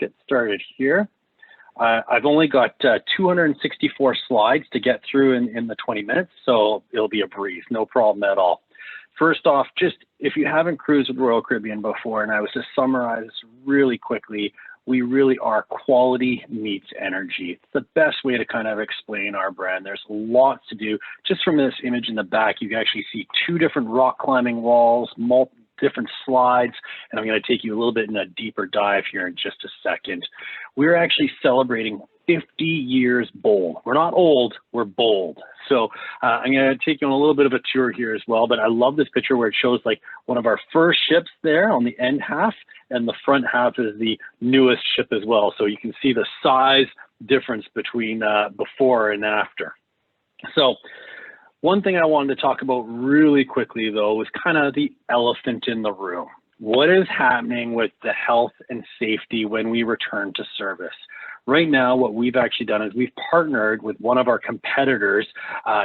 get started here. I've only got 264 slides to get through in the 20 minutes, so it'll be a breeze, no problem at all. First off, just if you haven't cruised with Royal Caribbean before, and I was to summarize really quickly, we really are quality meets energy. It's the best way to kind of explain our brand. There's lots to do. Just from this image in the back, you can actually see 2 different rock climbing walls, different slides, and I'm going to take you a little bit in a deeper dive here in just a second. We're actually celebrating 50 years bold. We're not old, we're bold. So I'm going to take you on a little bit of a tour here as well, but I love this picture where it shows like one of our first ships there on the end half, and the front half is the newest ship as well. So you can see the size difference between before and after. So one thing I wanted to talk about really quickly, though, was kind of the elephant in the room. What is happening with the health and safety when we return to service? Right now, what we've actually done is we've partnered with one of our competitors,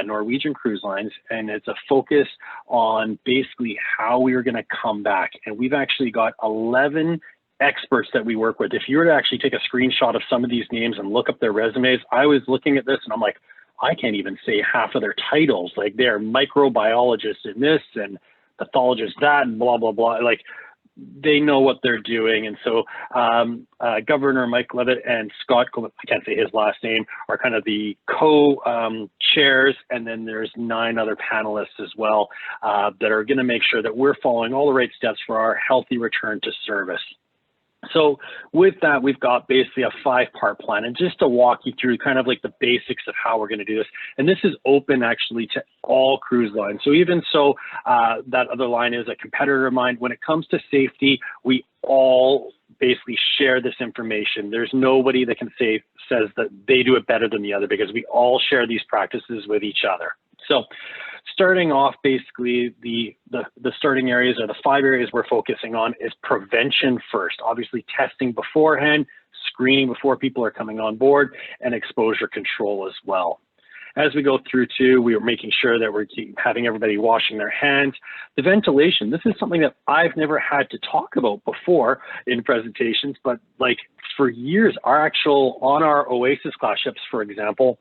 Norwegian Cruise Lines, and it's a focus on basically how we are going to come back. And we've actually got 11 experts that we work with. If you were to actually take a screenshot of some of these names and look up their resumes, I was looking at this and I'm like, I can't even say half of their titles. Like they're microbiologists in this and pathologists that and blah, blah, blah. Like they know what they're doing. And so Governor Mike Levitt and Scott, I can't say his last name, are kind of the co-chairs. And then there's 9 other panelists as well that are going to make sure that we're following all the right steps for our healthy return to service. So with that, we've got basically a 5-part plan, and just to walk you through kind of like the basics of how we're going to do this. And this is open actually to all cruise lines. So even so, that other line is a competitor of mine. When it comes to safety, we all basically share this information. There's nobody that says that they do it better than the other, because we all share these practices with each other. So starting off, basically, the starting areas, or the 5 areas we're focusing on, is prevention first. Obviously, testing beforehand, screening before people are coming on board, and exposure control as well. As we go through too, we are making sure that we're having everybody washing their hands. The ventilation, this is something that I've never had to talk about before in presentations, but like for years, on our Oasis class ships, for example,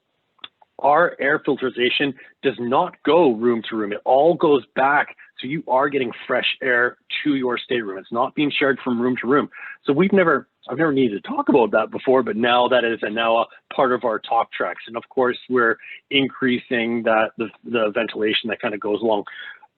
our air filtration does not go room to room. It all goes back, so you are getting fresh air to your stateroom. It's not being shared from room to room. So I've never needed to talk about that before, but now that is now a part of our talk tracks. And of course, we're increasing the ventilation that kind of goes along.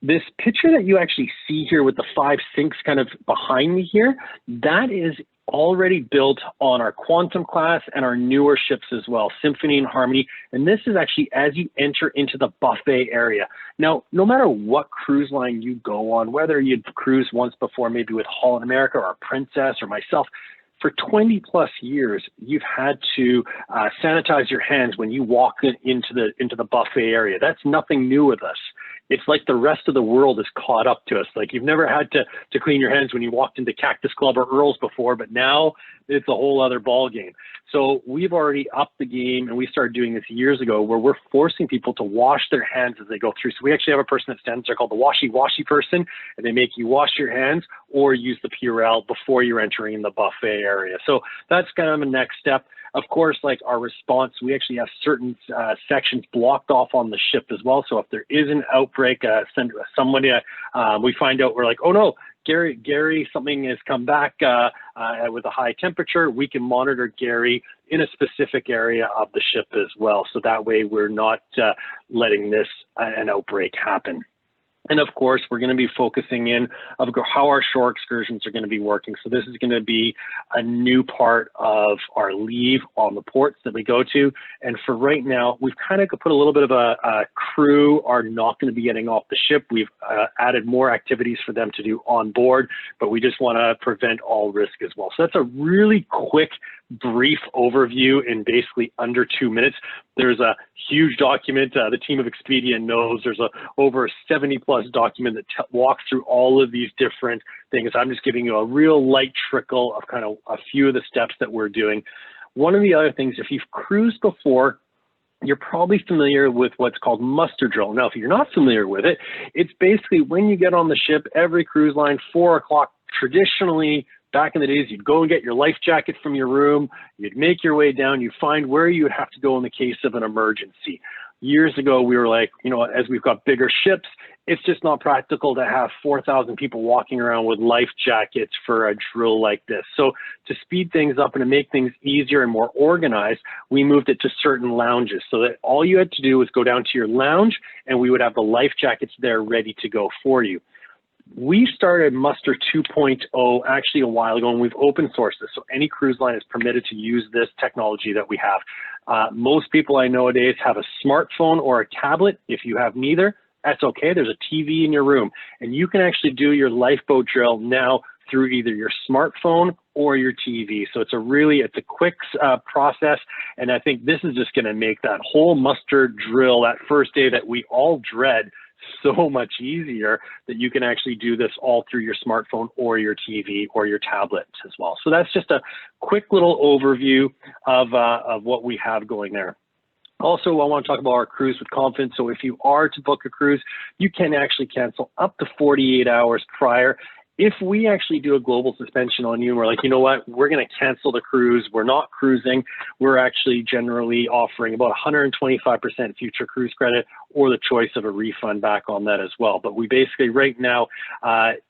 This picture that you actually see here with the 5 sinks kind of behind me here, that is already built on our Quantum class and our newer ships as well, Symphony and Harmony. And this is actually as you enter into the buffet area. Now, no matter what cruise line you go on, whether you'd cruised once before, maybe with Holland America or Princess or myself, for 20 plus years, you've had to sanitize your hands when you walk into the buffet area. That's nothing new with us. It's like the rest of the world is caught up to us. Like you've never had to clean your hands when you walked into Cactus Club or Earl's before, but now it's a whole other ball game. So we've already upped the game, and we started doing this years ago, where we're forcing people to wash their hands as they go through. So we actually have a person that stands there called the washy person, and they make you wash your hands or use the Purell before you're entering the buffet area. So that's kind of the next step. Of course, like our response, we actually have certain sections blocked off on the ship as well. So if there is an outbreak, send somebody, we find out, we're like, oh no, Gary, something has come back with a high temperature. We can monitor Gary in a specific area of the ship as well. So that way we're not letting an outbreak happen. And of course, we're going to be focusing in of how our shore excursions are going to be working. So this is going to be a new part of our leave on the ports that we go to. And for right now, we've kind of put a little bit of a crew are not going to be getting off the ship. We've added more activities for them to do on board, but we just want to prevent all risk as well. So that's a really quick, brief overview in basically under 2 minutes. There's a huge document. The team of Expedia knows there's over a 70+ document that walks through all of these different things. I'm just giving you a real light trickle of kind of a few of the steps that we're doing. One of the other things, if you've cruised before, you're probably familiar with what's called muster drill. Now, if you're not familiar with it, it's basically when you get on the ship, every cruise line, 4 o'clock, traditionally Back in the days, you'd go and get your life jacket from your room, you'd make your way down, you'd find where you would have to go in the case of an emergency. Years ago, we were like, you know, as we've got bigger ships, it's just not practical to have 4,000 people walking around with life jackets for a drill like this. So to speed things up and to make things easier and more organized, we moved it to certain lounges so that all you had to do was go down to your lounge and we would have the life jackets there ready to go for you. We started Muster 2.0 actually a while ago, and we've open sourced this, so any cruise line is permitted to use this technology that we have. Most people I know nowadays have a smartphone or a tablet. If you have neither, that's okay. There's a TV in your room, and you can actually do your lifeboat drill now through either your smartphone or your TV. So it's a quick process, and I think this is just going to make that whole muster drill, that first day that we all dread, so much easier, that you can actually do this all through your smartphone or your TV or your tablet as well. So that's just a quick little overview of what we have going there. Also, I want to talk about our cruise with confidence. So if you are to book a cruise, you can actually cancel up to 48 hours prior. If we actually do a global suspension on you and we're like, you know what, we're going to cancel the cruise, we're not cruising, we're actually generally offering about 125% future cruise credit or the choice of a refund back on that as well. But we basically, right now,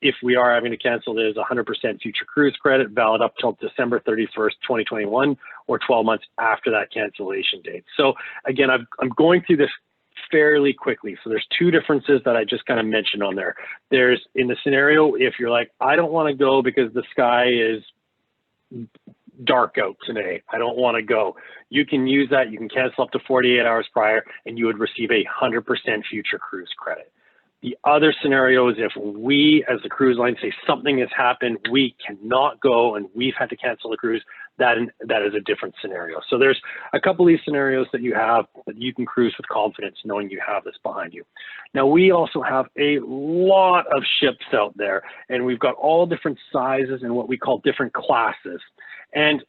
if we are having to cancel, there's 100% future cruise credit valid up till December 31st, 2021, or 12 months after that cancellation date. So again, I'm going through this fairly quickly. So there's two differences that I just kind of mentioned on there. There's in the scenario, if you're like, I don't want to go because the sky is dark out today, I don't want to go. You can use that. You can cancel up to 48 hours prior and you would receive 100% future cruise credit. The other scenario is if we, as the cruise line, say something has happened, we cannot go and we've had to cancel the cruise, that is a different scenario. So there's a couple of these scenarios that you have that you can cruise with confidence knowing you have this behind you. Now, we also have a lot of ships out there, and we've got all different sizes and what we call different classes. And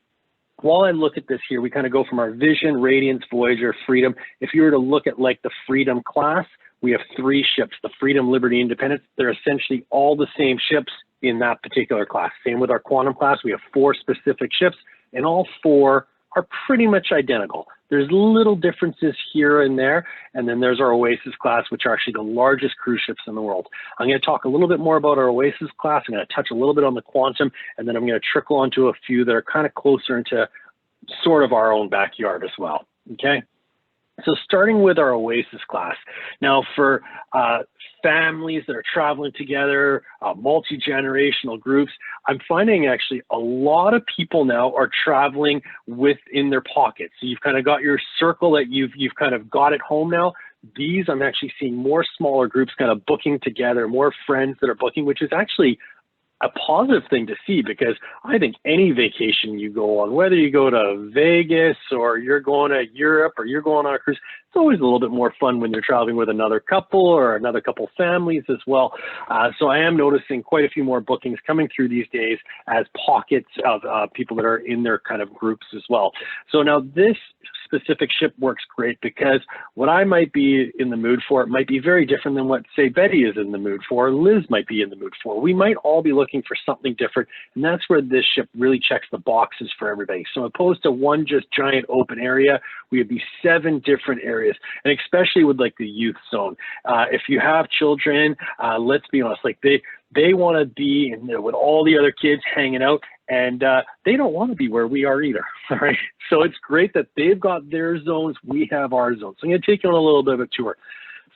while I look at this here, we kind of go from our Vision, Radiance, Voyager, Freedom. If you were to look at like the Freedom class, we have 3 ships, the Freedom, Liberty, Independence. They're essentially all the same ships in that particular class. Same with our Quantum class. We have 4 specific ships, and all 4 are pretty much identical. There's little differences here and there, and then there's our Oasis class, which are actually the largest cruise ships in the world. I'm going to talk a little bit more about our Oasis class. I'm going to touch a little bit on the Quantum, and then I'm going to trickle onto a few that are kind of closer into sort of our own backyard as well, okay? So starting with our Oasis class. Now for families that are traveling together, multi-generational groups, I'm finding actually a lot of people now are traveling within their pockets. So you've kind of got your circle that you've kind of got at home now. These, I'm actually seeing more smaller groups kind of booking together, more friends that are booking, which is actually a positive thing to see, because I think any vacation you go on, whether you go to Vegas or you're going to Europe or you're going on a cruise, it's always a little bit more fun when you're traveling with another couple or another couple families as well. So I am noticing quite a few more bookings coming through these days as pockets of people that are in their kind of groups as well. So now this specific ship works great because what I might be in the mood for, it might be very different than what, say, Betty is in the mood for, or Liz might be in the mood for. We might all be looking for something different, and that's where this ship really checks the boxes for everybody. So opposed to one just giant open area, we would be 7 different areas, and especially with like the youth zone. If you have children, let's be honest, like they want to be in there with all the other kids hanging out, and they don't want to be where we are either, all right? So it's great that they've got their zones, we have our zones. So I'm going to take you on a little bit of a tour.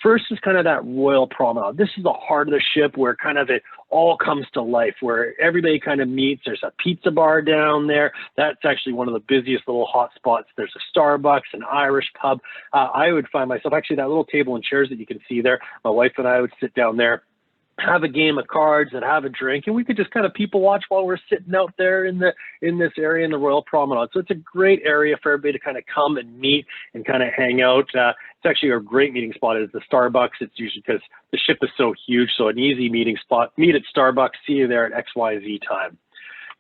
First is kind of that Royal Promenade. This is the heart of the ship where kind of it all comes to life, where everybody kind of meets. There's a pizza bar down there. That's actually one of the busiest little hot spots. There's a Starbucks, an Irish pub. I would find myself, actually that little table and chairs that you can see there, my wife and I would sit down there, have a game of cards and have a drink, and we could just kind of people watch while we're sitting out there in this area in the Royal Promenade. So it's a great area for everybody to kind of come and meet and kind of hang out. It's actually a great meeting spot is the Starbucks. It's usually because the ship is so huge, so an easy meeting spot. Meet at Starbucks, see you there at XYZ time.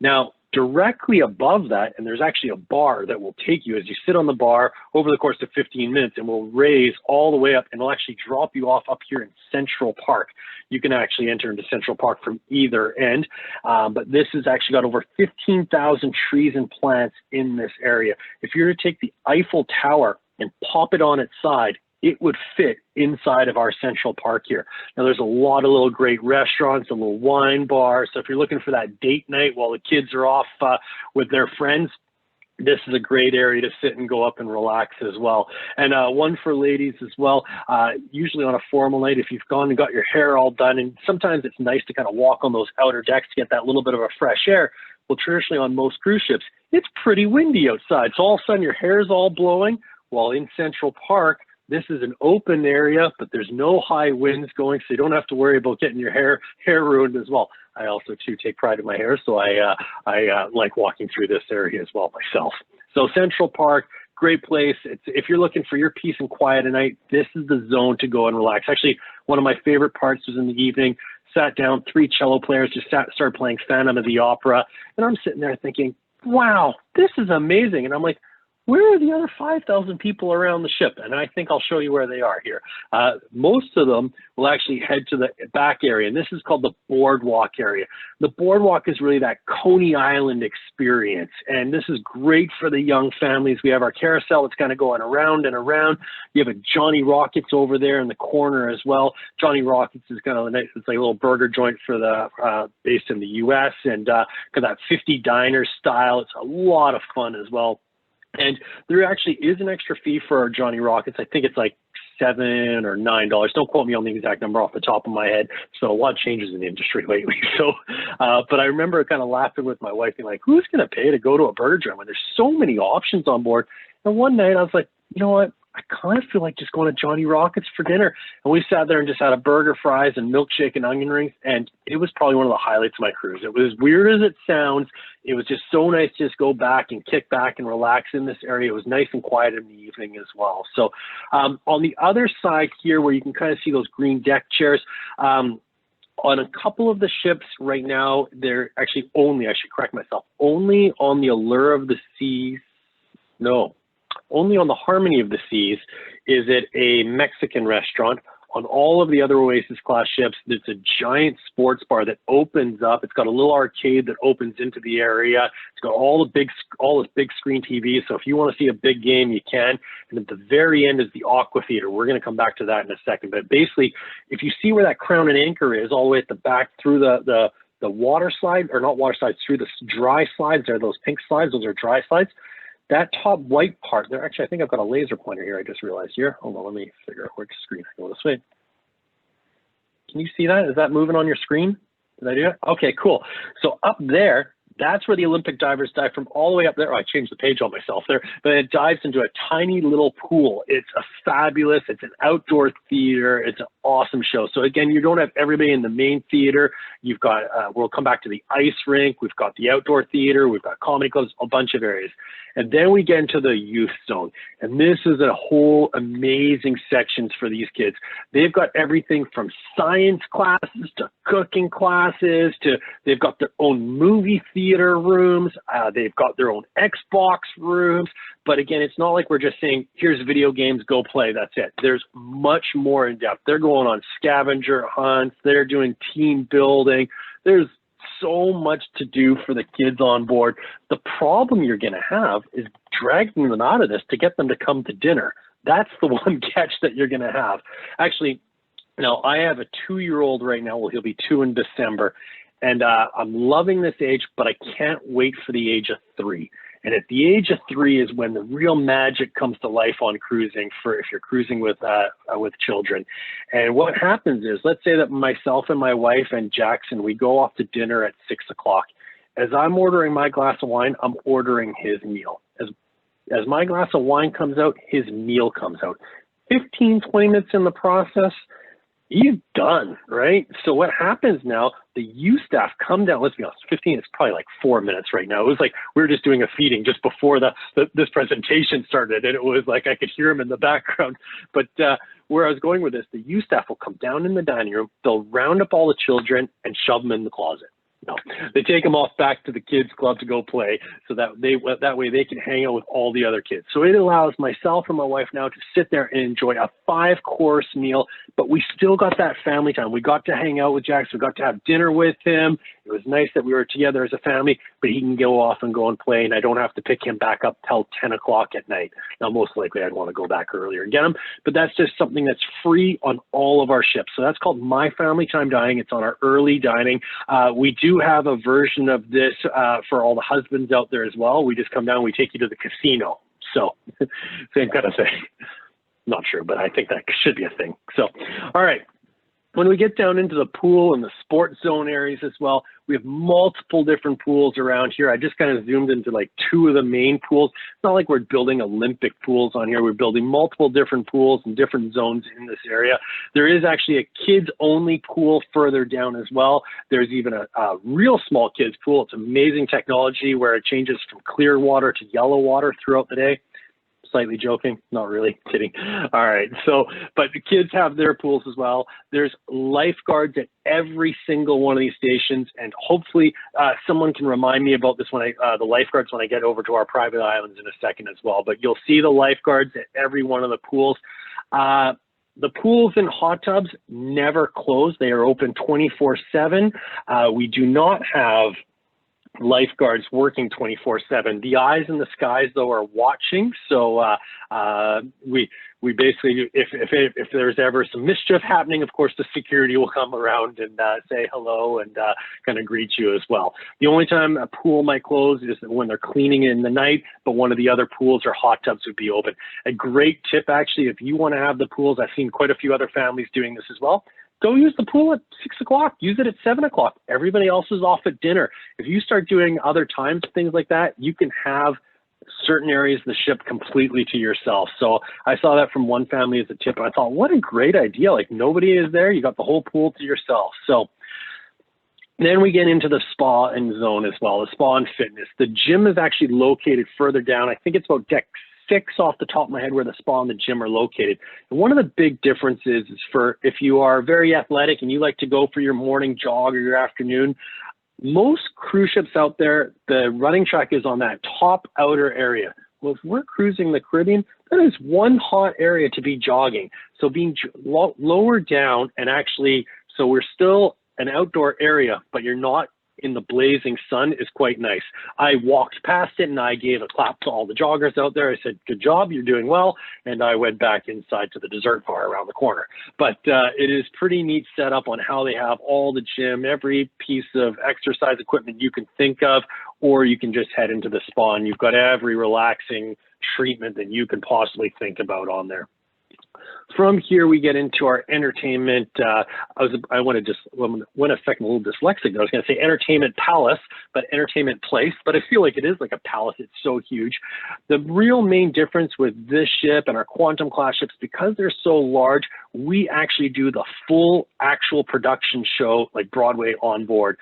Now, directly above that, and there's actually a bar that will take you as you sit on the bar over the course of 15 minutes, and will raise all the way up, and it'll actually drop you off up here in Central Park. You can actually enter into Central Park from either end, but this has actually got over 15,000 trees and plants in this area. If you were to take the Eiffel Tower and pop it on its side, it would fit inside of our Central Park here. Now, there's a lot of little great restaurants, a little wine bar. So if you're looking for that date night while the kids are off with their friends, this is a great area to sit and go up and relax as well. And one for ladies as well, usually on a formal night, if you've gone and got your hair all done, and sometimes it's nice to kind of walk on those outer decks to get that little bit of a fresh air. Well, traditionally on most cruise ships, it's pretty windy outside. So all of a sudden your hair is all blowing, while in Central Park, this is an open area, but there's no high winds going, so you don't have to worry about getting your hair ruined as well. I also, too, take pride in my hair, so I like walking through this area as well myself. So Central Park, great place. If you're looking for your peace and quiet at night, this is the zone to go and relax. Actually, one of my favorite parts was in the evening, sat down, 3 cello players just started playing Phantom of the Opera, and I'm sitting there thinking, wow, this is amazing. And I'm like, where are the other 5,000 people around the ship? And I think I'll show you where they are here. Most of them will actually head to the back area, and this is called the Boardwalk area. The Boardwalk is really that Coney Island experience, and this is great for the young families. We have our carousel that's kind of going around and around. You have a Johnny Rockets over there in the corner as well. Johnny Rockets is kind of it's like a little burger joint for the based in the U.S. and got that 50 diner style. It's a lot of fun as well. And there actually is an extra fee for our Johnny Rockets. I think it's like $7 or $9. Don't quote me on the exact number off the top of my head. So a lot of changes in the industry lately. So, but I remember kind of laughing with my wife and like, who's going to pay to go to a burger joint when there's so many options on board? And one night I was like, you know what? I kind of feel like just going to Johnny Rockets for dinner. And we sat there and just had a burger, fries, and milkshake and onion rings. And it was probably one of the highlights of my cruise. It was as weird as it sounds. It was just so nice to just go back and kick back and relax in this area. It was nice and quiet in the evening as well. So on the other side here where you can kind of see those green deck chairs, on a couple of the ships right now, they're actually only, I should correct myself, only on the Allure of the Seas. No. Only on the Harmony of the Seas is it a Mexican restaurant. On all of the other Oasis class ships, it's a giant sports bar that opens up. It's got a little arcade that opens into the area. It's got all this big screen TV. So if you want to see a big game, you can. And at the very end is the Aqua Theater. We're going to come back to that in a second. But basically, if you see where that Crown and Anchor is, all the way at the back through the water slide, or not water slides, through the dry slides, there are those pink slides. Those are dry slides. That top white part there, actually, I think I've got a laser pointer here. I just realized here. Hold on, let me figure out which screen I can go this way. Can you see that? Is that moving on your screen? Did I do it? Okay, cool. So up there, that's where the Olympic divers dive from all the way up there. Oh, I changed the page on myself there, but it dives into a tiny little pool. It's it's an outdoor theater. It's an awesome show. So again, you don't have everybody in the main theater. You've got, we'll come back to the ice rink. We've got the outdoor theater. We've got comedy clubs, a bunch of areas. And then we get into the youth zone. And this is a whole amazing sections for these kids. They've got everything from science classes to cooking classes to they've got their own movie theater rooms. They've got their own Xbox rooms. But again, it's not like we're just saying, here's video games, go play, that's it. There's much more in depth. They're going on scavenger hunts. They're doing team building. There's so much to do for the kids on board. The problem you're going to have is dragging them out of this to get them to come to dinner. That's the one catch that you're going to have. Actually, now I have a 2-year-old right now. Well, he'll be 2 in December. And I'm loving this age, but I can't wait for the age of 3. And at the age of 3 is when the real magic comes to life on cruising for if you're cruising with children. And what happens is, let's say that myself and my wife and Jackson, we go off to dinner at 6 o'clock. As I'm ordering my glass of wine, I'm ordering his meal. As my glass of wine comes out, his meal comes out. 15, 20 minutes in the process, he's done, right? So what happens now, the youth staff come down, let's be honest, 15, it's probably like 4 minutes right now. It was like we were just doing a feeding just before this presentation started, and it was like I could hear him in the background. But where I was going with this, the youth staff will come down in the dining room, they'll round up all the children and shove them in the closet. No, they take them off back to the kids club to go play, so that way they can hang out with all the other kids. So it allows myself and my wife now to sit there and enjoy a 5-course meal, but we still got that family time. We got to hang out with Jax. We got to have dinner with him. It was nice that we were together as a family, but he can go off and go and play, and I don't have to pick him back up till 10 o'clock at night. Now, most likely I'd want to go back earlier and get him, but that's just something that's free on all of our ships. So that's called My Family Time Dining. It's on our early dining. We do have a version of this for all the husbands out there as well. We just come down, we take you to the casino. So same kind of thing. Not sure, but I think that should be a thing. So, all right. When we get down into the pool and the sports zone areas as well, we have multiple different pools around here. I just kind of zoomed into like 2 of the main pools. It's not like we're building Olympic pools on here. We're building multiple different pools and different zones in this area. There is actually a kids-only pool further down as well. There's even a real small kids pool. It's amazing technology where it changes from clear water to yellow water throughout the day. Slightly joking, not really, kidding. All right, so, but the kids have their pools as well. There's lifeguards at every single one of these stations, and hopefully someone can remind me about this when the lifeguards when I get over to our private islands in a second as well. But you'll see the lifeguards at every one of the pools. The pools and hot tubs never close. They are open 24/7. We do not have lifeguards working 24/7. The eyes in the skies though are watching, so we basically, if there's ever some mischief happening, of course the security will come around and say hello and kind of greet you as well. The only time a pool might close is when they're cleaning in the night, but one of the other pools or hot tubs would be open. A great tip actually, if you want to have the pools, I've seen quite a few other families doing this as well. Go use the pool at 6 o'clock. Use it at 7 o'clock. Everybody else is off at dinner. If you start doing other times, things like that, you can have certain areas of the ship completely to yourself. So I saw that from one family as a tip, and I thought, what a great idea. Like, nobody is there. You got the whole pool to yourself. So then we get into the spa and zone as well, the spa and fitness. The gym is actually located further down. I think it's about deck 6 off the top of my head where the spa and the gym are located. And one of the big differences is for if you are very athletic and you like to go for your morning jog or your afternoon, most cruise ships out there, the running track is on that top outer area. Well, if we're cruising the Caribbean, that is one hot area to be jogging. So being lower down and actually, so we're still an outdoor area, but you're not in the blazing sun is quite nice. I walked past it and I gave a clap to all the joggers out there. I said, good job, you're doing well. And I went back inside to the dessert bar around the corner. But it is pretty neat setup on how they have all the gym, every piece of exercise equipment you can think of, or you can just head into the spa and you've got every relaxing treatment that you can possibly think about on there. From here, we get into our entertainment. I went a second a little dyslexic. I was going to say entertainment palace, but entertainment place. But I feel like it is like a palace. It's so huge. The real main difference with this ship and our Quantum class ships, because they're so large, we actually do the full actual production show, like Broadway on board.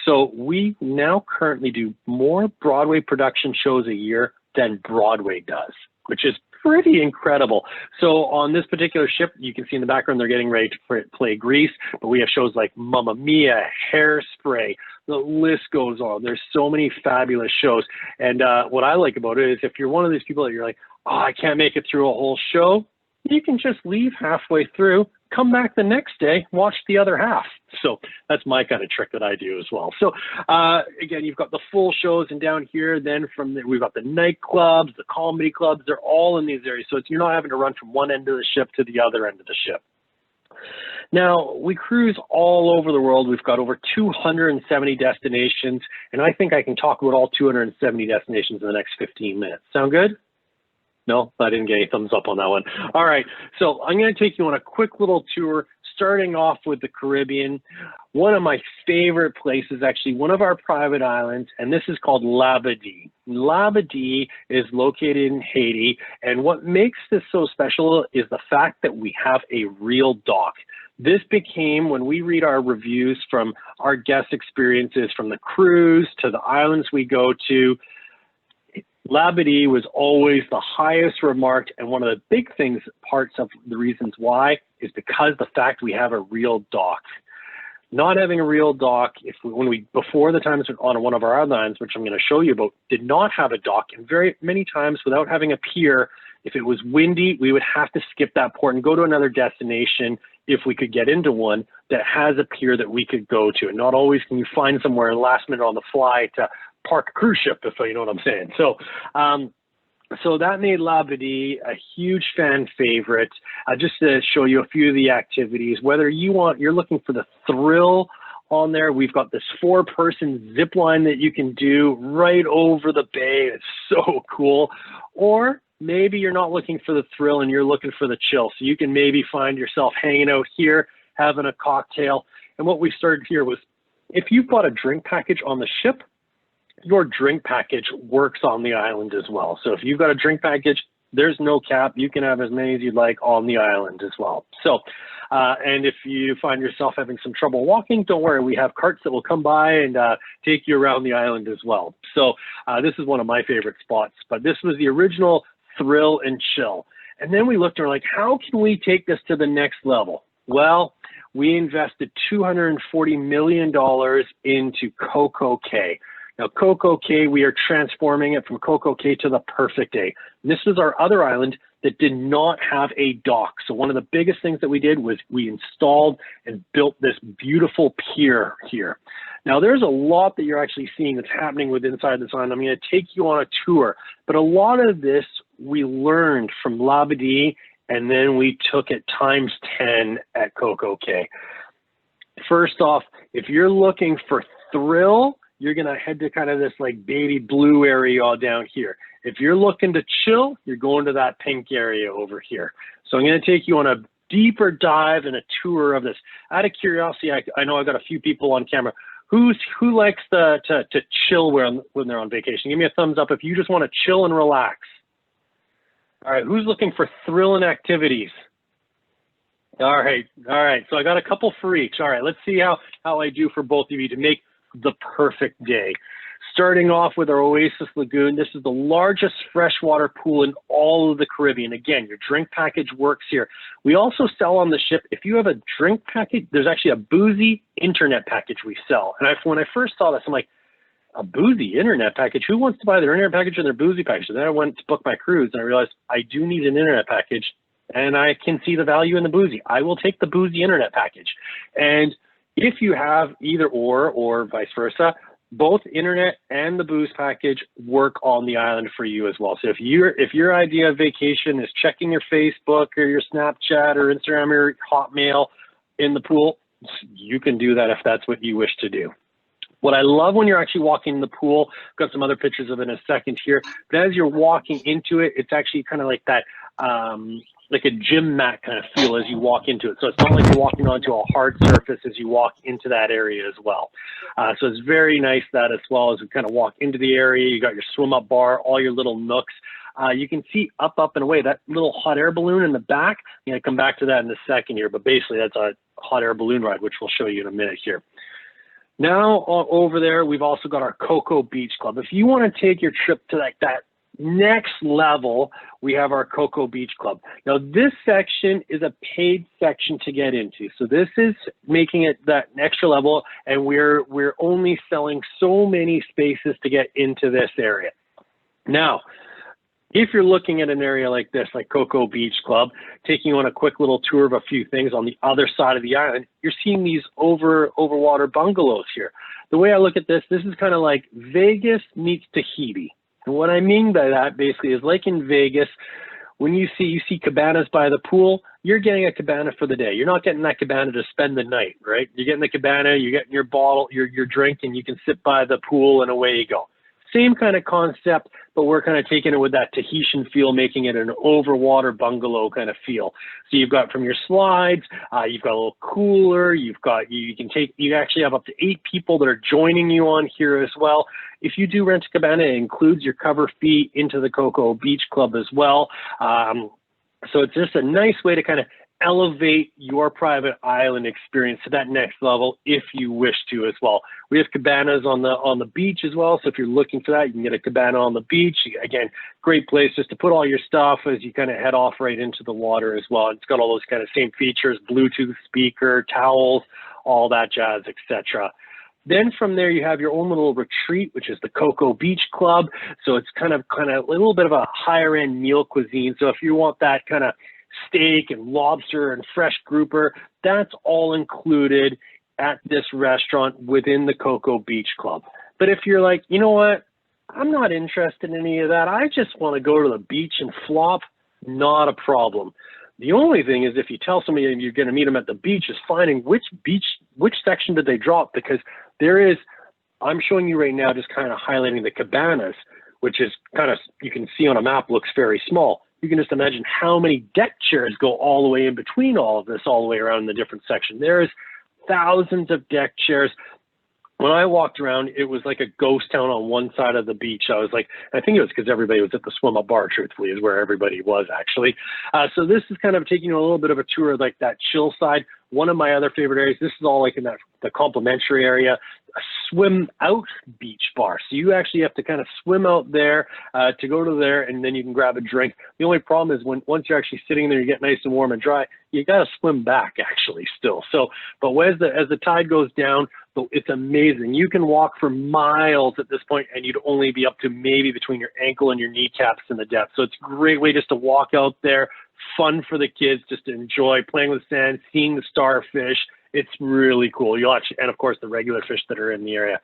So we now currently do more Broadway production shows a year than Broadway does, which is pretty incredible. So on this particular ship, you can see in the background, they're getting ready to play Grease, but we have shows like Mamma Mia, Hairspray, the list goes on. There's so many fabulous shows. And what I like about it is if you're one of these people that you're like, oh, I can't make it through a whole show, you can just leave halfway through, come back the next day, watch the other half. So that's my kind of trick that I do as well. So again, you've got the full shows, and down here, then we've got the nightclubs, the comedy clubs, they're all in these areas. So you're not having to run from one end of the ship to the other end of the ship. Now, we cruise all over the world. We've got over 270 destinations, and I think I can talk about all 270 destinations in the next 15 minutes. Sound good? No, I didn't get any thumbs up on that one. All right, so I'm going to take you on a quick little tour, starting off with the Caribbean. One of my favorite places, actually, one of our private islands, and this is called Labadee. Labadee is located in Haiti, and what makes this so special is the fact that we have a real dock. This became, when we read our reviews from our guest experiences from the cruise to the islands we go to, Labadee was always the highest remarked, and one of the big parts of the reasons why is because the fact we have a real dock. Not having a real dock, before the times on one of our islands, which I'm going to show you about, did not have a dock, and very many times without having a pier, if it was windy, we would have to skip that port and go to another destination if we could get into one that has a pier that we could go to. And not always can you find somewhere last minute on the fly to park a cruise ship, if you know what I'm saying. So that made Labadee a huge fan favorite. Just to show you a few of the activities, whether you're looking for the thrill on there, we've got this 4-person zip line that you can do right over the bay. It's so cool. Or maybe you're not looking for the thrill and you're looking for the chill. So you can maybe find yourself hanging out here, having a cocktail. And what we started here was, if you've bought a drink package on the ship, your drink package works on the island as well. So if you've got a drink package, there's no cap. You can have as many as you'd like on the island as well. So, and if you find yourself having some trouble walking, don't worry. We have carts that will come by and take you around the island as well. So this is one of my favorite spots, but this was the original thrill and chill. And then we looked and we're like, how can we take this to the next level? Well, we invested $240 million into Coco Cay. Now, Coco Cay, we are transforming it from Coco Cay to the perfect day. And this is our other island that did not have a dock. So one of the biggest things that we did was we installed and built this beautiful pier here. Now, there's a lot that you're actually seeing that's happening with inside this island. I'm going to take you on a tour, but a lot of this we learned from Labadee, and then we took it times 10 at Coco Cay. First off, if you're looking for thrill, you're going to head to kind of this like baby blue area all down here. If you're looking to chill, you're going to that pink area over here. So I'm going to take you on a deeper dive and a tour of this. Out of curiosity, I know I've got a few people on camera. Who likes to chill when they're on vacation? Give me a thumbs up if you just want to chill and relax. All right, who's looking for thrill and activities? All right. So I got a couple for each. All right, let's see how I do for both of you to make the perfect day. Starting off with our Oasis Lagoon. This is the largest freshwater pool in all of the Caribbean. Again, your drink package works here. We also sell on the ship, if you have a drink package, there's actually a boozy internet package we sell. And when I first saw this, I'm like, a boozy internet package? Who wants to buy their internet package and their boozy package? So then I went to book my cruise and I realized I do need an internet package and I can see the value in the boozy. I will take the boozy internet package. And if you have either or vice versa, both internet and the booze package work on the island for you as well. So if your idea of vacation is checking your Facebook or your Snapchat or Instagram or Hotmail in the pool, you can do that if that's what you wish to do. What I love when you're actually walking in the pool, I've got some other pictures of it in a second here, but as you're walking into it, it's actually kind of like that, like a gym mat kind of feel as you walk into it. So it's not like you're walking onto a hard surface as you walk into that area as well. So it's very nice that as well as we kind of walk into the area, you got your swim up bar, all your little nooks. You can see up and away, that little hot air balloon in the back. I'm going to come back to that in a second here, but basically that's a hot air balloon ride, which we'll show you in a minute here. Now over there, we've also got our Coco Beach Club. If you want to take your trip to like that next level, we have our Coco Beach Club. Now this section is a paid section to get into. So this is making it that extra level, and we're only selling so many spaces to get into this area. Now, if you're looking at an area like this, like Coco Beach Club, taking you on a quick little tour of a few things on the other side of the island, you're seeing these overwater bungalows here. The way I look at this is kind of like Vegas meets Tahiti. And what I mean by that basically is like in Vegas, when you see cabanas by the pool, you're getting a cabana for the day. You're not getting that cabana to spend the night, right? You're getting the cabana, you're getting your bottle, your drink, and you can sit by the pool and away you go. Same kind of concept, but we're kind of taking it with that Tahitian feel, making it an overwater bungalow kind of feel. So you've got from your slides, you've got a little cooler, you actually have up to 8 people that are joining you on here as well. If you do rent a cabana, it includes your cover fee into the Coco Beach Club as well. So it's just a nice way to kind of elevate your private island experience to that next level if you wish to as well. We have cabanas on the beach as well, so if you're looking for that, you can get a cabana on the beach. Again, great place just to put all your stuff as you kind of head off right into the water as well. It's got all those kind of same features, Bluetooth speaker, towels, all that jazz, etc. Then from there, you have your own little retreat, which is the Cocoa Beach Club. So it's kind of a little bit of a higher end meal cuisine. So if you want that kind of steak and lobster and fresh grouper, that's all included at this restaurant within the Cocoa Beach Club. But if you're like, you know what, I'm not interested in any of that, I just want to go to the beach and flop, not a problem. The only thing is if you tell somebody you're going to meet them at the beach, is finding which section did they drop, because there is, I'm showing you right now, just kind of highlighting the cabanas, which is kind of, you can see on a map, looks very small. You can just imagine how many deck chairs go all the way in between all of this, all the way around in the different section. There is thousands of deck chairs. When I walked around, it was like a ghost town on one side of the beach. I was like, I think it was because everybody was at the swim up bar, truthfully, is where everybody was actually. So this is kind of taking you a little bit of a tour of like that chill side. One of my other favorite areas, this is all like in the complimentary area, a swim out beach bar. So you actually have to kind of swim out there to go to there, and then you can grab a drink. The only problem is once you're actually sitting there, you get nice and warm and dry, you got to swim back actually still. So, but as the tide goes down, it's amazing. You can walk for miles at this point, and you'd only be up to maybe between your ankle and your kneecaps in the depth. So it's a great way just to walk out there, fun for the kids, just to enjoy playing with the sand, seeing the starfish. It's really cool. You'll actually, and of course the regular fish that are in the area.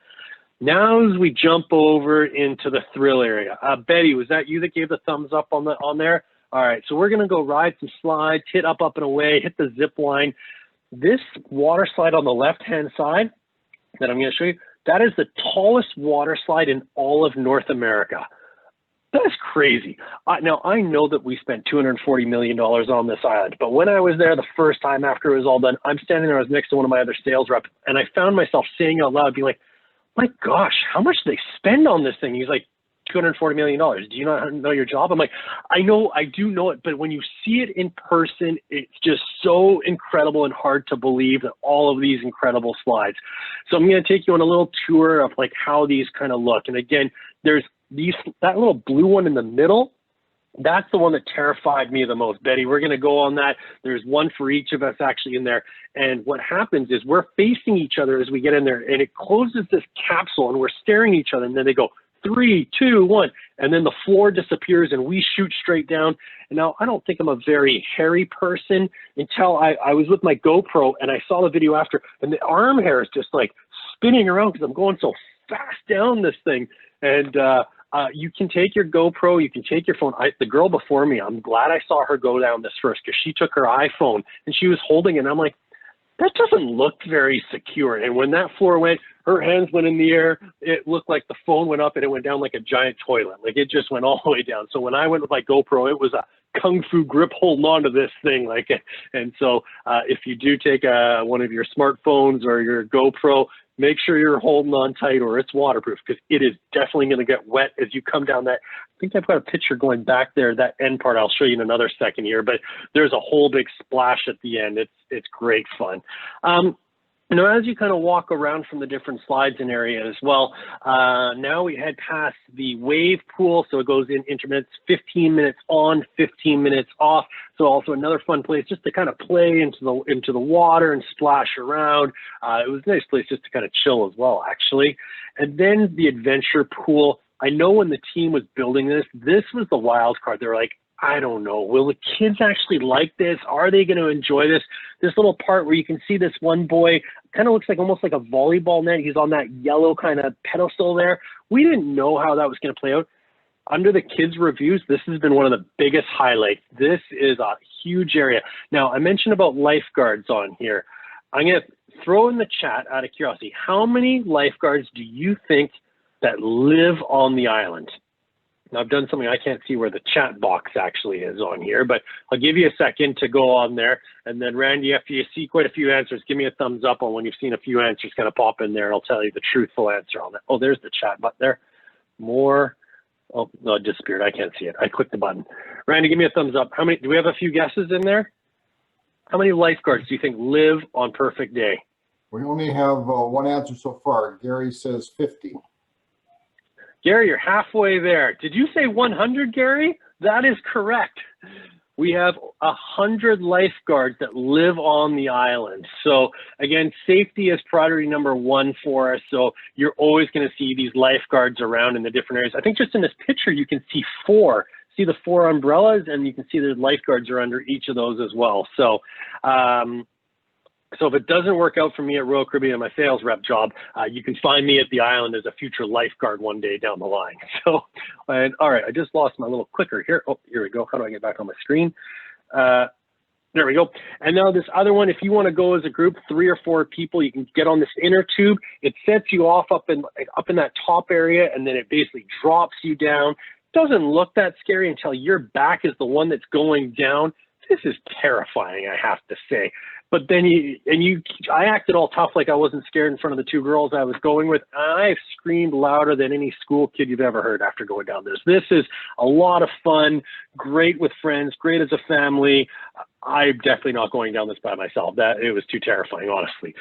Now as we jump over into the thrill area, Betty, was that you that gave the thumbs up on there? All right, so we're gonna go ride some slides, hit up and away, hit the zip line. This water slide on the left-hand side that I'm going to show you, that is the tallest water slide in all of North America. That is crazy. Now, I know that we spent $240 million on this island, but when I was there the first time after it was all done, I'm standing there, I was next to one of my other sales reps, and I found myself saying out loud, being like, my gosh, how much do they spend on this thing? He's like, $240 million. Do you not know your job? I'm like, I know, I do know it, but when you see it in person, it's just so incredible and hard to believe that all of these incredible slides. So I'm going to take you on a little tour of like how these kind of look. And again, there's that little blue one in the middle. That's the one that terrified me the most. Betty, we're going to go on that. There's one for each of us actually in there. And what happens is we're facing each other as we get in there, and it closes this capsule, and we're staring at each other, and then they go, 3, 2, 1, and then the floor disappears and we shoot straight down. And now I don't think I'm a very hairy person until I was with my GoPro and I saw the video after, and the arm hair is just like spinning around because I'm going so fast down this thing. And you can take your GoPro, you can take your phone. The girl before me, I'm glad I saw her go down this first, because she took her iPhone and she was holding it, and I'm like, that doesn't look very secure. And when that floor went, her hands went in the air, it looked like the phone went up and it went down like a giant toilet. Like it just went all the way down. So when I went with my GoPro, it was a kung fu grip holding onto this thing. And so if you do take one of your smartphones or your GoPro, make sure you're holding on tight or it's waterproof, because it is definitely going to get wet as you come down that. I think I've got a picture going back there, that end part. I'll show you in another second here, but there's a whole big splash at the end. It's great fun. Now, as you kind of walk around from the different slides and area as well, now we head past the wave pool. So it goes in intermittents, 15 minutes on, 15 minutes off. So also another fun place just to kind of play into the water and splash around. It was a nice place just to kind of chill as well, actually. And then the adventure pool. I know when the team was building this was the wild card. They were like, I don't know, will the kids actually like this? Are they going to enjoy this? This little part where you can see this one boy, kind of looks like almost like a volleyball net. He's on that yellow kind of pedestal there. We didn't know how that was going to play out. Under the kids' reviews, this has been one of the biggest highlights. This is a huge area. Now, I mentioned about lifeguards on here. I'm going to throw in the chat out of curiosity, how many lifeguards do you think that live on the island? Now, I've done something I can't see where the chat box actually is on here, but I'll give you a second to go on there. And then, Randy, after you see quite a few answers, give me a thumbs up on when you've seen a few answers kind of pop in there, and I'll tell you the truthful answer on that. Oh, there's the chat button there. More. Oh, no, it disappeared. I can't see it. I clicked the button. Randy, give me a thumbs up. How many? Do we have a few guesses in there? How many lifeguards do you think live on Perfect Day? We only have one answer so far. Gary says 50. Gary, you're halfway there. Did you say 100, Gary? That is correct. We have 100 lifeguards that live on the island. So again, safety is priority number one for us. So you're always going to see these lifeguards around in the different areas. I think just in this picture, you can see four. See the four umbrellas, and you can see the lifeguards are under each of those as well. So, so if it doesn't work out for me at Royal Caribbean, my sales rep job, you can find me at the island as a future lifeguard one day down the line. So, and all right, I just lost my little clicker here. Oh, here we go. How do I get back on my screen? There we go. And now this other one, if you want to go as a group, 3 or 4 people, you can get on this inner tube. It sets you off up in that top area, and then it basically drops you down. Doesn't look that scary until your back is the one that's going down. This is terrifying, I have to say. But then I acted all tough like I wasn't scared in front of the 2 girls I was going with. I screamed louder than any school kid you've ever heard after going down this. This is a lot of fun, great with friends, great as a family. I'm definitely not going down this by myself. It was too terrifying, honestly.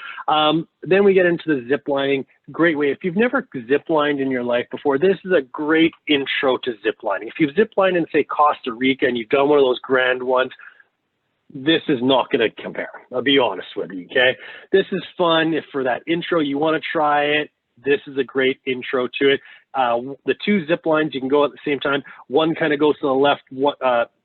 Then we get into the zip lining. Great way. If you've never zip lined in your life before, this is a great intro to zip lining. If you've zip lined in, say, Costa Rica, and you've done one of those grand ones, this is not going to compare. I'll be honest with you, okay? This is fun. If for that intro you want to try it, this is a great intro to it. The 2 zip lines, you can go at the same time. One kind of goes to the left,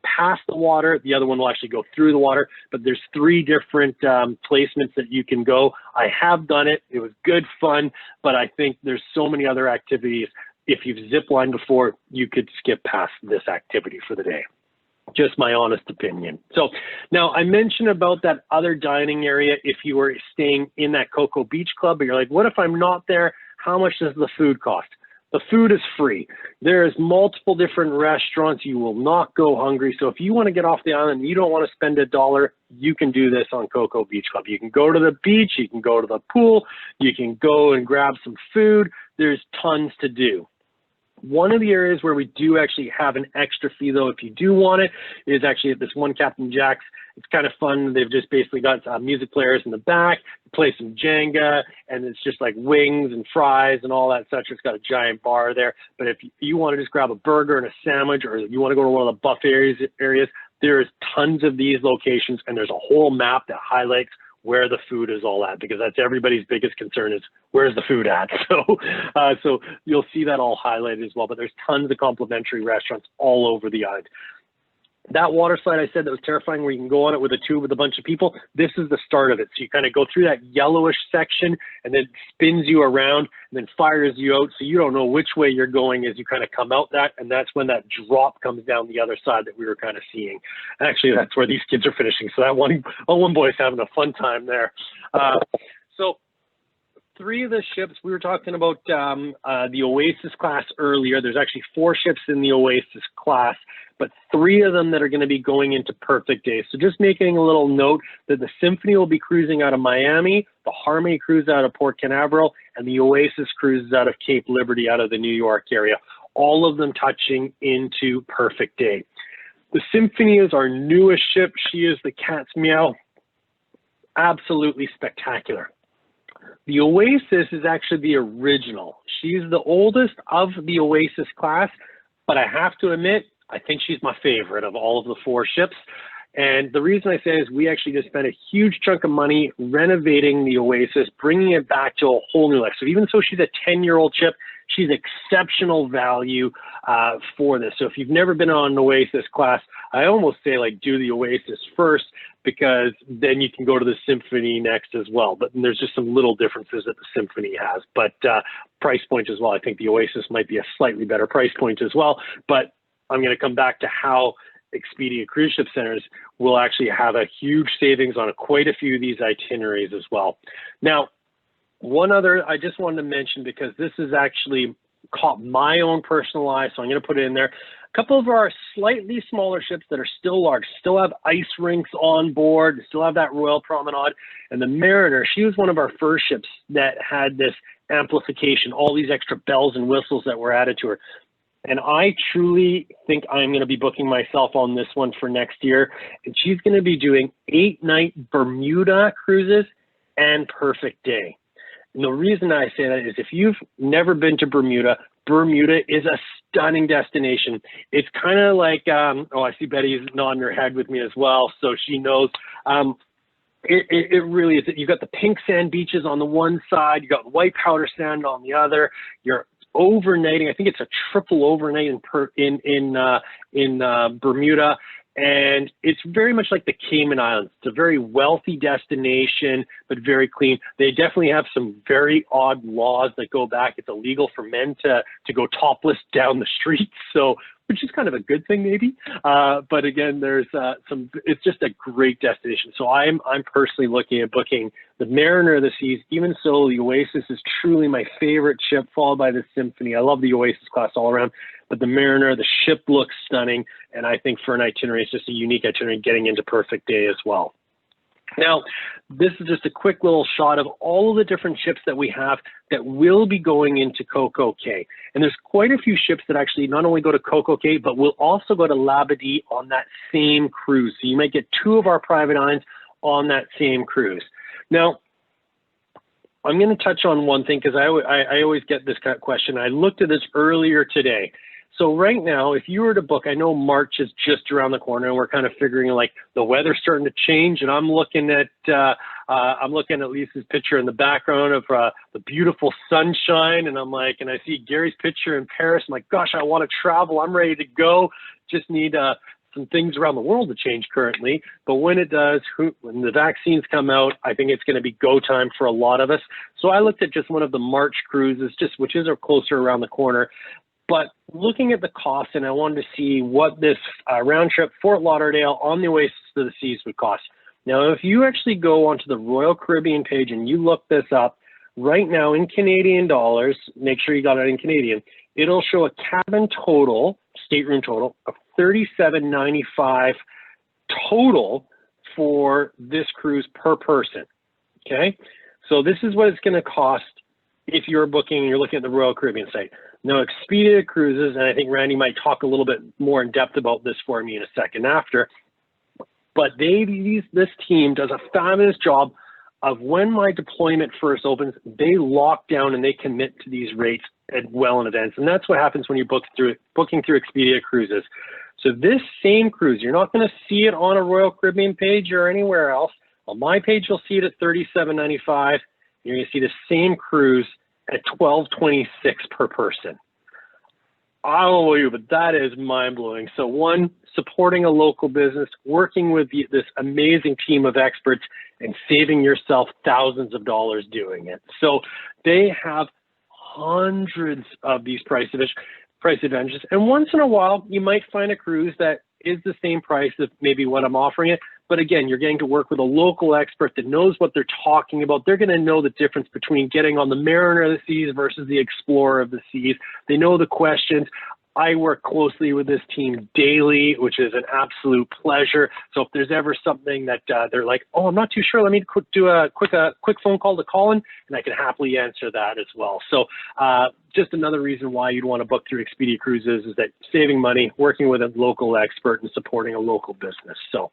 past the water. The other one will actually go through the water. But there's 3 different placements that you can go. I have done it. It was good fun. But I think there's so many other activities. If you've zip lined before, you could skip past this activity for the day. Just my honest opinion. So now I mentioned about that other dining area if you were staying in that Cocoa Beach Club, but you're like, what if I'm not there? How much does the food cost? The food is free. There's multiple different restaurants. You will not go hungry. So if you want to get off the island and you don't want to spend $1, you can do this on Cocoa Beach Club. You can go to the beach, you can go to the pool, you can go and grab some food. There's tons to do. One of the areas where we do actually have an extra fee, though, if you do want it, is actually at this one Captain Jack's. It's kind of fun. They've just basically got music players in the back, play some Jenga, and it's just like wings and fries and all that such. It's got a giant bar there. But if you want to just grab a burger and a sandwich, or you want to go to one of the buffet areas, there's tons of these locations, and there's a whole map that highlights where the food is all at, because that's everybody's biggest concern is where's the food at. So you'll see that all highlighted as well, but there's tons of complimentary restaurants all over the island. That water slide I said that was terrifying, where you can go on it with a tube with a bunch of people, this is the start of it. So you kind of go through that yellowish section, and then spins you around and then fires you out. So you don't know which way you're going as you kind of come out that, and that's when that drop comes down the other side that we were kind of seeing. Actually, that's where these kids are finishing. So that one boy's having a fun time there. So 3 of the ships, we were talking about the Oasis class earlier. There's actually 4 ships in the Oasis class, but 3 of them that are going to be going into Perfect Day. So just making a little note that the Symphony will be cruising out of Miami, the Harmony cruises out of Port Canaveral, and the Oasis cruises out of Cape Liberty out of the New York area, all of them touching into Perfect Day. The Symphony is our newest ship. She is the Cat's Meow. Absolutely spectacular. The Oasis is actually the original. She's the oldest of the Oasis class, but I have to admit, I think she's my favorite of all of the 4 ships. And the reason I say is we actually just spent a huge chunk of money renovating the Oasis, bringing it back to a whole new life. So even though she's a 10-year-old ship, she's exceptional value for this. So if you've never been on an Oasis class, I almost say like do the Oasis first, because then you can go to the Symphony next as well. But there's just some little differences that the Symphony has. But price point as well, I think the Oasis might be a slightly better price point as well. But I'm going to come back to how Expedia Cruise Ship Centers will actually have a huge savings on quite a few of these itineraries as well. Now, one other I just wanted to mention, because this has actually caught my own personal eye, so I'm going to put it in there. A couple of our slightly smaller ships that are still large, still have ice rinks on board, still have that Royal Promenade, and the Mariner, she was one of our first ships that had this amplification, all these extra bells and whistles that were added to her. And I truly think I'm going to be booking myself on this one for next year. And she's going to be doing 8-night Bermuda cruises and Perfect Day. And the reason I say that is if you've never been to Bermuda, Bermuda is a stunning destination. It's kind of like, oh, I see Betty's nodding her head with me as well, so she knows. It really is. You've got the pink sand beaches on the one side, you got white powder sand on the other. You're overnighting. I think it's a triple overnight in Bermuda, and it's very much like the Cayman Islands. It's a very wealthy destination, but very clean. They definitely have some very odd laws that go back. It's illegal for men to go topless down the streets, so which is kind of a good thing maybe. But again, there's it's just a great destination. So I'm personally looking at booking the Mariner of the Seas. Even so, the Oasis is truly my favorite ship, followed by the Symphony. I love the Oasis class all around, but the Mariner, the ship looks stunning. And I think for an itinerary, it's just a unique itinerary getting into Perfect Day as well. Now, this is just a quick little shot of all of the different ships that we have that will be going into Coco Cay. And there's quite a few ships that actually not only go to Coco Cay, but will also go to Labadee on that same cruise. So you might get 2 of our private islands on that same cruise. Now, I'm going to touch on one thing because I always get this kind of question. I looked at this earlier today. So right now, if you were to book, I know March is just around the corner, and we're kind of figuring like the weather's starting to change. And I'm looking at Lisa's picture in the background of the beautiful sunshine, and I'm like, and I see Gary's picture in Paris. I'm like, gosh, I want to travel. I'm ready to go. Just need some things around the world to change currently. But when it does, when the vaccines come out, I think it's going to be go time for a lot of us. So I looked at just one of the March cruises, which is closer around the corner. But looking at the cost, and I wanted to see what this round trip Fort Lauderdale on the Oasis of the Seas would cost. Now, if you actually go onto the Royal Caribbean page and you look this up, right now in Canadian dollars, make sure you got it in Canadian, it'll show a cabin total, stateroom total, of $37.95 total for this cruise per person, okay? So this is what it's going to cost if you're booking and you're looking at the Royal Caribbean site. Now, Expedia Cruises, and I think Randy might talk a little bit more in depth about this for me in a second after, but this team does a fabulous job of when my deployment first opens, they lock down and they commit to these rates well in advance. And that's what happens when you booking through Expedia Cruises. So this same cruise, you're not going to see it on a Royal Caribbean page or anywhere else. On my page, you'll see it at $37.95. You're going to see the same cruise at $12.26 per person. I don't know you, but that is mind-blowing. So one, supporting a local business, working with this amazing team of experts, and saving yourself thousands of dollars doing it. So they have hundreds of these price advantages. And once in a while, you might find a cruise that is the same price as maybe what I'm offering it. But again, you're getting to work with a local expert that knows what they're talking about. They're going to know the difference between getting on the Mariner of the Seas versus the Explorer of the Seas. They know the questions. I work closely with this team daily, which is an absolute pleasure. So if there's ever something that they're like, oh, I'm not too sure, let me do a quick phone call to Colin, and I can happily answer that as well. So just another reason why you'd want to book through Expedia Cruises is that saving money, working with a local expert, and supporting a local business. So,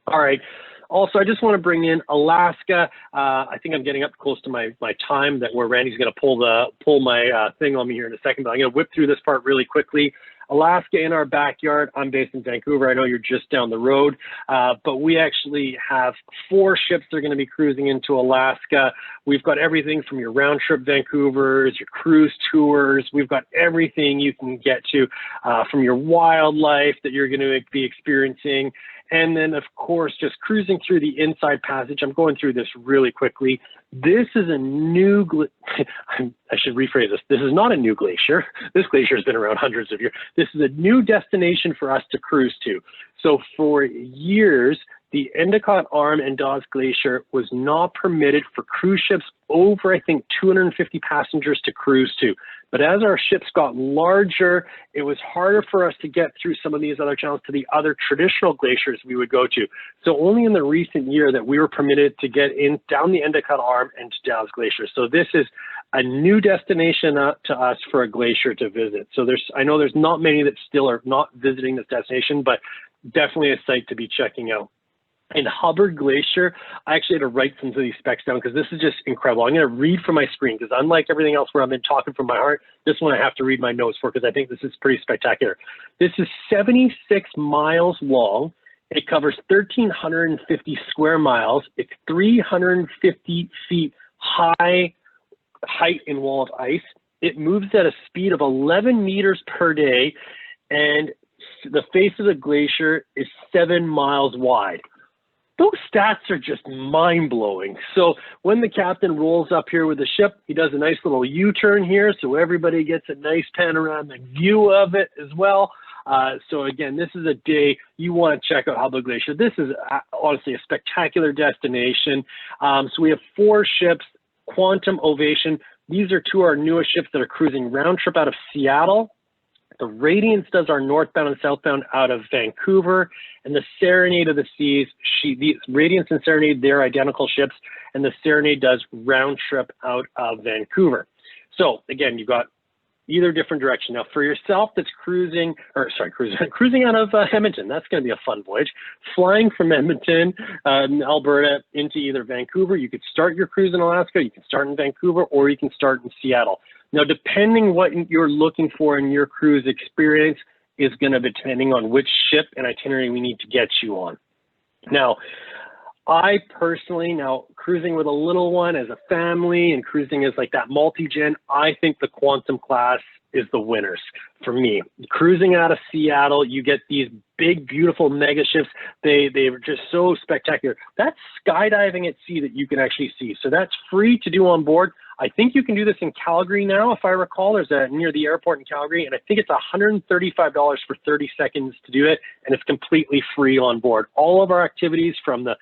all right. Also, I just want to bring in Alaska. I think I'm getting up close to my time where Randy's going to pull my thing on me here in a second, but I'm going to whip through this part really quickly. Alaska in our backyard. I'm based in Vancouver. I know you're just down the road, but we actually have 4 ships that are going to be cruising into Alaska. We've got everything from your round trip Vancouvers, your cruise tours. We've got everything you can get to from your wildlife that you're going to be experiencing. And then, of course, just cruising through the Inside Passage. I'm going through this really quickly. This is a new, I should rephrase this. This is not a new glacier. This glacier has been around hundreds of years. This is a new destination for us to cruise to. So for years, the Endicott Arm and Dawes Glacier was not permitted for cruise ships over, I think, 250 passengers to cruise to. But as our ships got larger, it was harder for us to get through some of these other channels to the other traditional glaciers we would go to. So only in the recent year that we were permitted to get down the Endicott Arm and to Dawes Glacier. So this is a new destination to us for a glacier to visit. So I know there's not many that still are not visiting this destination, but definitely a site to be checking out. In Hubbard Glacier, I actually had to write some of these specs down because this is just incredible. I'm going to read from my screen because unlike everything else where I've been talking from my heart, this one I have to read my notes for because I think this is pretty spectacular. This is 76 miles long. It covers 1,350 square miles. It's 350 feet high height in wall of ice. It moves at a speed of 11 meters per day, and the face of the glacier is 7 miles wide. Those stats are just mind-blowing. So when the captain rolls up here with the ship, he does a nice little U-turn here, so everybody gets a nice panoramic view of it as well. So again, this is a day you want to check out Hubbard Glacier. This is honestly a spectacular destination. So we have 4 ships, Quantum, Ovation. These are 2 of our newest ships that are cruising round trip out of Seattle. The Radiance does our northbound and southbound out of Vancouver, and the Serenade of the Seas, the Radiance and Serenade, they're identical ships, and the Serenade does round trip out of Vancouver. So again, you've got either different direction. Now for yourself that's cruising out of Edmonton, that's going to be a fun voyage. Flying from Edmonton, Alberta into either Vancouver, you could start your cruise in Alaska, you can start in Vancouver, or you can start in Seattle. Now, depending what you're looking for in your cruise experience is going to be depending on which ship and itinerary we need to get you on. Now, I personally, cruising with a little one as a family and cruising as like that multi-gen, I think the Quantum class is the winners for me. Cruising out of Seattle, you get these big, beautiful mega ships. They're just so spectacular. That's skydiving at sea that you can actually see. So that's free to do on board. I think you can do this in Calgary now, if I recall. There's near the airport in Calgary, and I think it's $135 for 30 seconds to do it, and it's completely free on board. All of our activities, from the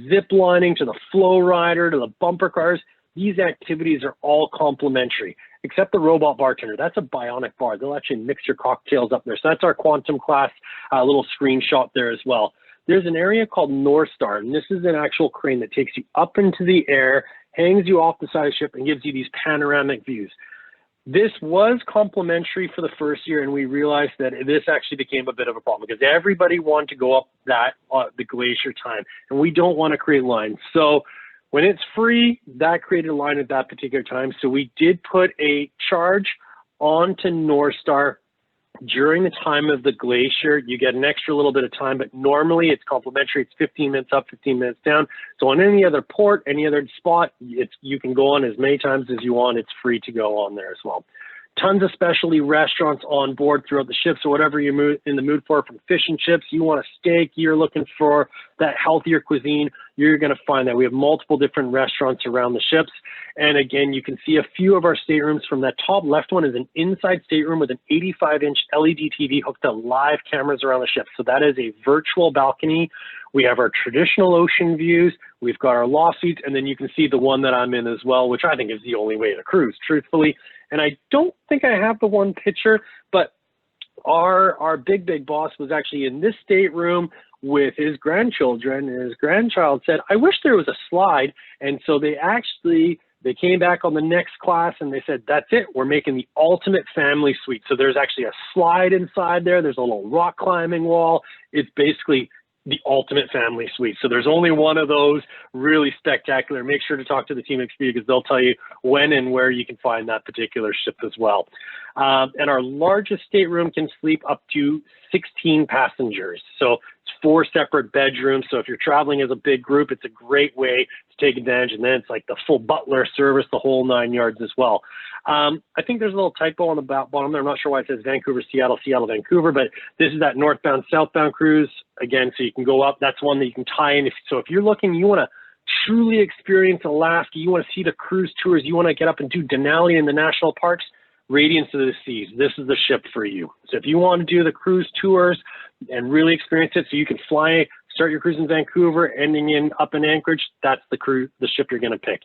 zip lining to the flow rider to the bumper cars, these activities are all complimentary, except the robot bartender. That's a bionic bar. They'll actually mix your cocktails up there. So that's our Quantum class, little screenshot there as well. There's an area called North Star, and this is an actual crane that takes you up into the air, hangs you off the side of the ship, and gives you these panoramic views. This was complimentary for the first year, and we realized that this actually became a bit of a problem because everybody wanted to go up that the glacier time, and we don't want to create lines. So when it's free, that created a line at that particular time. So we did put a charge onto North Star during the time of the glacier. You get an extra little bit of time, but normally it's complimentary. It's 15 minutes up, 15 minutes down. So on any other port, any other spot, you can go on as many times as you want. It's free to go on there as well. Tons of specialty restaurants on board throughout the ship. So whatever you're in the mood for, from fish and chips, you want a steak, you're looking for that healthier cuisine, you're going to find that. We have multiple different restaurants around the ships. And again, you can see a few of our staterooms. From that top left one is an inside stateroom with an 85-inch LED TV hooked to live cameras around the ship. So that is a virtual balcony. We have our traditional ocean views. We've got our loft suites, and then you can see the one that I'm in as well, which I think is the only way to cruise, truthfully. And I don't think I have the one picture, but our big boss was actually in this stateroom with his grandchildren, and his grandchild said, I wish there was a slide. And so they came back on the next class and they said, that's it, we're making the ultimate family suite. So there's actually a slide inside there. There's a little rock climbing wall. It's basically the ultimate family suite. So there's only one of those, really spectacular. Make sure to talk to the team at Expedia because they'll tell you when and where you can find that particular ship as well. And our largest stateroom can sleep up to 16 passengers. So it's 4 separate bedrooms. So if you're traveling as a big group, it's a great way to take advantage. And then it's like the full butler service, the whole 9 yards as well. I think there's a little typo on the bottom there. I'm not sure why it says Vancouver, Seattle, Seattle, Vancouver, but this is that northbound, southbound cruise. Again, so you can go up. That's one that you can tie in. So if you're looking, you want to truly experience Alaska, you want to see the cruise tours, you want to get up and do Denali in the national parks, Radiance of the Seas, this is the ship for you. So if you want to do the cruise tours and really experience it, so you can fly, start your cruise in Vancouver, ending up in Anchorage, that's the ship you're going to pick.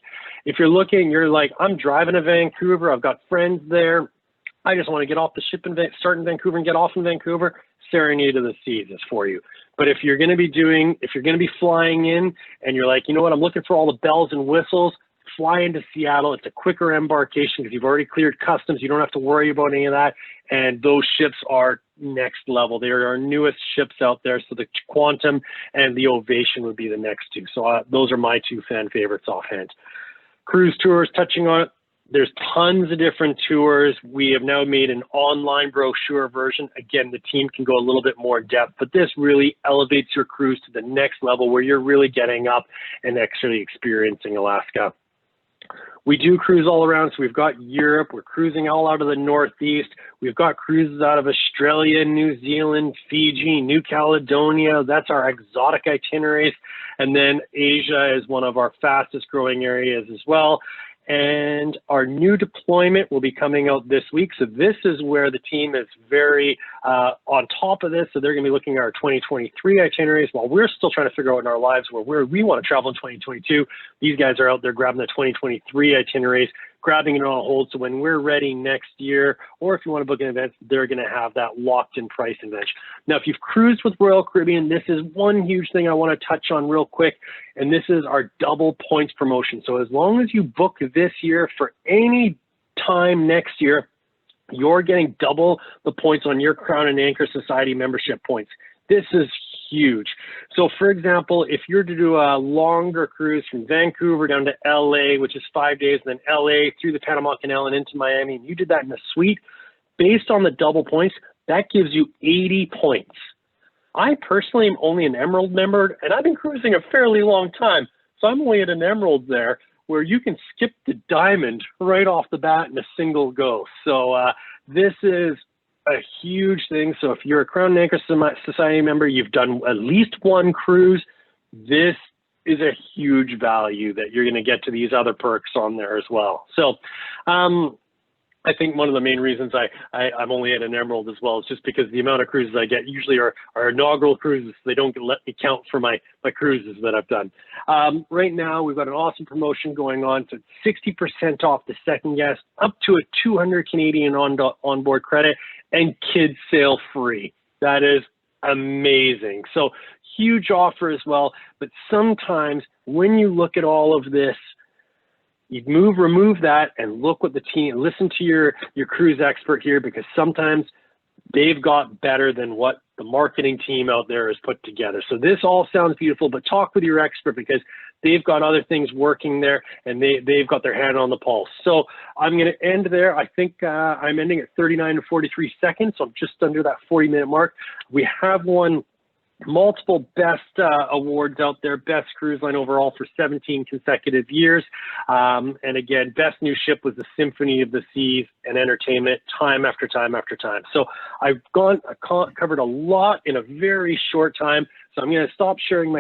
If you're looking, you're like, I'm driving to Vancouver, I've got friends there, I just want to get off the ship and start in Vancouver and get off in Vancouver, Serenade of the Seas is for you. But if you're going to be flying in and you're like, you know what, I'm looking for all the bells and whistles, fly into Seattle. It's a quicker embarkation because you've already cleared customs. You don't have to worry about any of that. And those ships are next level. They are our newest ships out there. So the Quantum and the Ovation would be the next two. So those are my two fan favorites offhand. Cruise tours, touching on it. There's tons of different tours. We have now made an online brochure version. Again, the team can go a little bit more in depth, but this really elevates your cruise to the next level where you're really getting up and actually experiencing Alaska. We do cruise all around. So we've got Europe. We're cruising all out of the Northeast. We've got cruises out of Australia, New Zealand, Fiji, New Caledonia. That's our exotic itineraries. And then Asia is one of our fastest growing areas as well. And our new deployment will be coming out this week. So this is where the team is very on top of this. So they're going to be looking at our 2023 itineraries while we're still trying to figure out in our lives where we want to travel in 2022. These guys are out there grabbing the 2023 itineraries, grabbing it on hold. So when we're ready next year, or if you want to book an event, they're going to have that locked in price event. Now, if you've cruised with Royal Caribbean, this is one huge thing I want to touch on real quick. And this is our double points promotion. So as long as you book this year for any time next year, you're getting double the points on your Crown and Anchor Society membership points. This is huge. So for example, if you're to do a longer cruise from Vancouver down to LA, which is 5 days, and then LA through the Panama Canal and into Miami, and you did that in a suite, based on the double points, that gives you 80 points. I personally am only an Emerald member, and I've been cruising a fairly long time. So I'm only at an Emerald there, where you can skip the Diamond right off the bat in a single go. So this is a huge thing. So if you're a Crown and Anchor Society member, you've done at least one cruise, this is a huge value that you're going to get to these other perks on there as well. So I think one of the main reasons I'm only at an Emerald as well is just because the amount of cruises I get usually are inaugural cruises. So they don't let me count for my cruises that I've done. Right now, we've got an awesome promotion going on. So 60% off the second guest, up to a 200 Canadian onboard credit, and kids sail free. That is amazing. So huge offer as well. But sometimes when you look at all of this, you remove that and look what the team, listen to your cruise expert here, because sometimes they've got better than what the marketing team out there has put together. So this all sounds beautiful, but talk with your expert because they've got other things working there and they've got their hand on the pulse. So I'm going to end there. I think I'm ending at 39 to 43 seconds. So I'm just under that 40-minute mark. We have won multiple best awards out there, best cruise line overall for 17 consecutive years. And again, best new ship was the Symphony of the Seas and entertainment time after time after time. So I've covered a lot in a very short time. So I'm going to stop sharing my